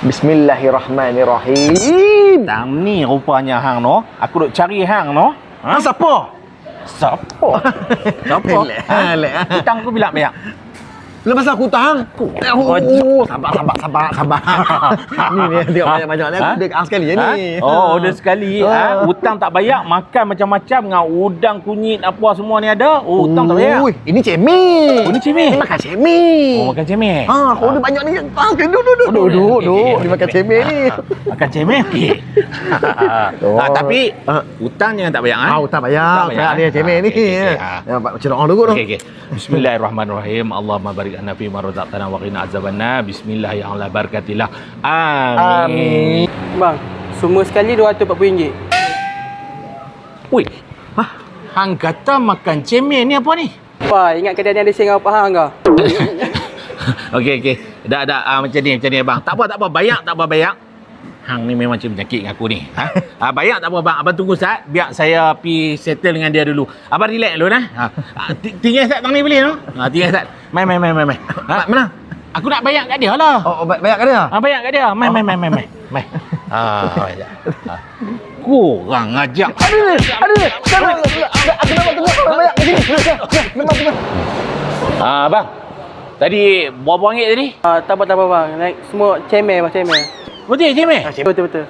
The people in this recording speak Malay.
Bismillahirrahmanirrahim. Tang ni rupanya hang no. Aku duk cari hang no. Ha? Siapa? Siapa? Siapa? Lek. Hutang aku bila bayar? Lepas aku tahan. Sabar. Ni dia banyak-banyak ni. Aku dia sekali je ni. Oh, order sekali. Hutang tak bayar, makan macam-macam dengan udang kunyit apa semua ni ada. Oh, hutang tak bayar. Ui, ini cemil. Oh, ni cemil. Ini makan cemil. Oh, makan cemil. Aku order banyak ni. Duduk. Dia makan cemil ni. Makan cemil. Okey. Tapi hutang jangan tak bayar. Hutang bayar. Bayar dia cemil ni. Macam doa dulu. Okey. Bismillahirrahmanirrahim. Allahumma barik lana fi ma razaqtana wa qina azabannar. Bismillah ya Allah barakatillah. Amin. Bang, semua sekali RM240. Ui. Hang kata makan cemil ni apa ni? Apa, ingat kejadian ada singa apa hang ke? Okey. Dah macam ni abang. Tak apa bayar tak apa bayar. Hang ni memang macam penyakit dengan aku ni. Bayar tak apa bang. Abang tunggu saat biar saya pi settle dengan dia dulu. Abang relax dulu nah. Tinggal sat tang ni boleh no? Tinggal sat. Mai. Mana? Aku nak bayar kat dia lah. Oh, bayar kat dia? Bayar kat dia. Mai. Kurang ajak. Ada. Aku nak bayar kat sini. Memang. Bang. Tadi berapa ringgit tadi? Tak apa bang. Like, semua cemil bang, cemil. Betul cemil? Betul.